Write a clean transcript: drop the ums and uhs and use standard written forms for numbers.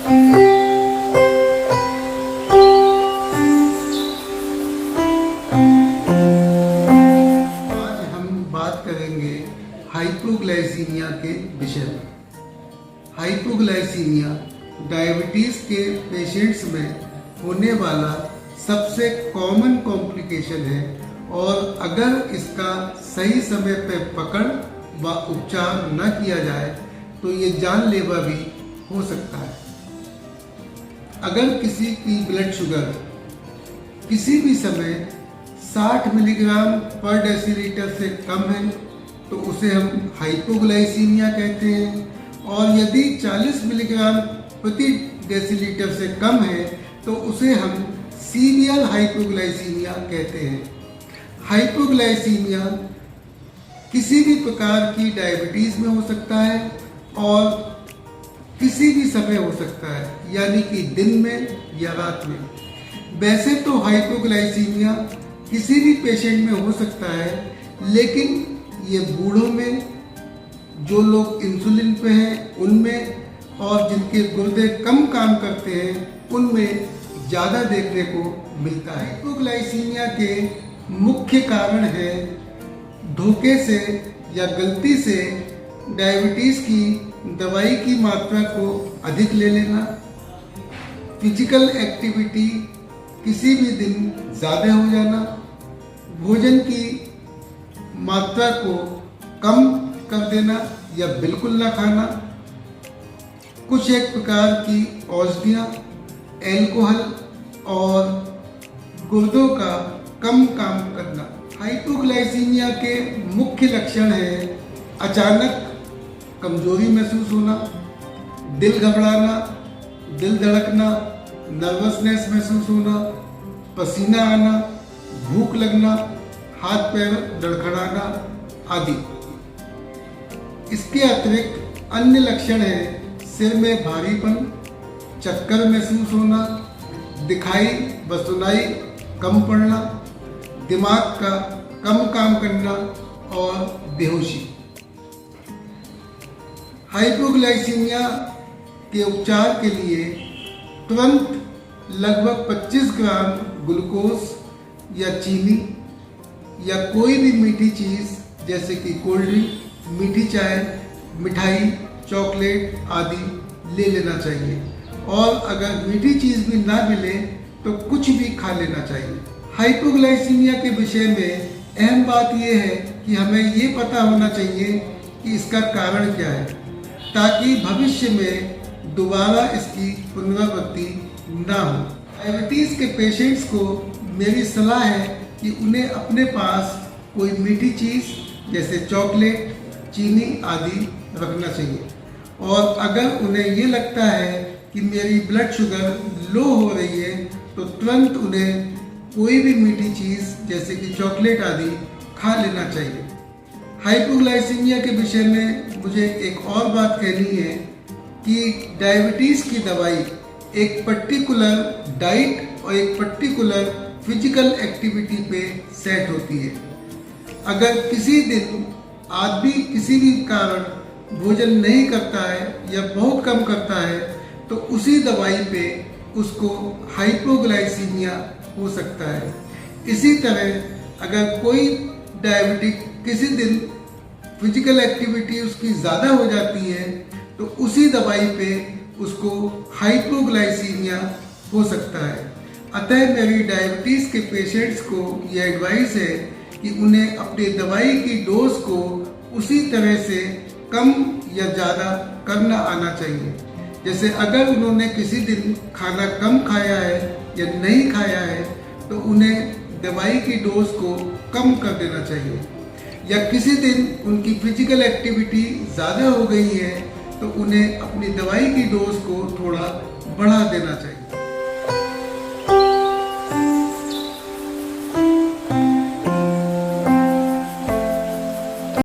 आज हम बात करेंगे हाइपोग्लाइसीमिया के विषय में। हाइपोग्लाइसीमिया डायबिटीज के पेशेंट्स में होने वाला सबसे कॉमन कॉम्प्लिकेशन है और अगर इसका सही समय पर पकड़ व उपचार न किया जाए तो ये जानलेवा भी हो सकता है। अगर किसी की ब्लड शुगर किसी भी समय 60 मिलीग्राम पर डेसीलीटर से कम है तो उसे हम हाइपोग्लाइसीमिया कहते हैं और यदि 40 मिलीग्राम प्रति डेसीलीटर से कम है तो उसे हम सीवियर हाइपोग्लाइसीमिया कहते हैं। हाइपोग्लाइसीमिया किसी भी प्रकार की डायबिटीज में हो सकता है और किसी भी समय हो सकता है, यानी कि दिन में या रात में। वैसे तो हाइपोग्लाइसीमिया किसी भी पेशेंट में हो सकता है, लेकिन ये बूढ़ों में, जो लोग इंसुलिन पे हैं उनमें और जिनके गुर्दे कम काम करते हैं उनमें ज़्यादा देखने को मिलता है। हाइपोग्लाइसीमिया के मुख्य कारण है धोखे से या गलती से डायबिटीज़ की दवाई की मात्रा को अधिक ले लेना, फिजिकल एक्टिविटी किसी भी दिन ज़्यादा हो जाना, भोजन की मात्रा को कम कर देना या बिल्कुल ना खाना, कुछ एक प्रकार की औषधियाँ, एल्कोहल और गुर्दों का कम काम करना। हाइपोग्लाइसीमिया के मुख्य लक्षण हैं अचानक कमजोरी महसूस होना, दिल घबराना, दिल धड़कना, नर्वसनेस महसूस होना, पसीना आना, भूख लगना, हाथ पैर धड़खड़ाना आदि। इसके अतिरिक्त अन्य लक्षण हैं सिर में भारीपन, चक्कर महसूस होना, दिखाई व सुनाई कम पड़ना, दिमाग का कम काम करना और बेहोशी। हाइपोग्लाइसीमिया के उपचार के लिए तुरंत लगभग 25 ग्राम ग्लूकोज या चीनी या कोई भी मीठी चीज़ जैसे कि कोल्ड ड्रिंक, मीठी चाय, मिठाई, चॉकलेट आदि ले लेना चाहिए और अगर मीठी चीज़ भी ना मिले तो कुछ भी खा लेना चाहिए। हाइपोग्लाइसीमिया के विषय में अहम बात यह है कि हमें ये पता होना चाहिए कि इसका कारण क्या है, ताकि भविष्य में दोबारा इसकी पुनरावृत्ति ना हो। डायबिटीज़ के पेशेंट्स को मेरी सलाह है कि उन्हें अपने पास कोई मीठी चीज़ जैसे चॉकलेट, चीनी आदि रखना चाहिए और अगर उन्हें ये लगता है कि मेरी ब्लड शुगर लो हो रही है तो तुरंत उन्हें कोई भी मीठी चीज़ जैसे कि चॉकलेट आदि खा लेना चाहिए। हाइपोग्लाइसीमिया के विषय में मुझे एक और बात कहनी है कि डायबिटीज़ की दवाई एक पर्टिकुलर डाइट और एक पर्टिकुलर फिजिकल एक्टिविटी पे सेट होती है। अगर किसी दिन आदमी किसी भी कारण भोजन नहीं करता है या बहुत कम करता है तो उसी दवाई पे उसको हाइपोग्लाइसीमिया हो सकता है। इसी तरह अगर कोई डायबिटिक किसी दिन फिजिकल एक्टिविटी उसकी ज़्यादा हो जाती है तो उसी दवाई पे उसको हाइपोग्लाइसीमिया हो सकता है। अतः मेरी डायबिटीज़ के पेशेंट्स को यह एडवाइस है कि उन्हें अपनी दवाई की डोज को उसी तरह से कम या ज़्यादा करना आना चाहिए। जैसे अगर उन्होंने किसी दिन खाना कम खाया है या नहीं खाया है तो उन्हें दवाई की डोज को कम कर देना चाहिए, या किसी दिन उनकी फिजिकल एक्टिविटी ज़्यादा हो गई है तो उन्हें अपनी दवाई की डोज को थोड़ा बढ़ा देना चाहिए।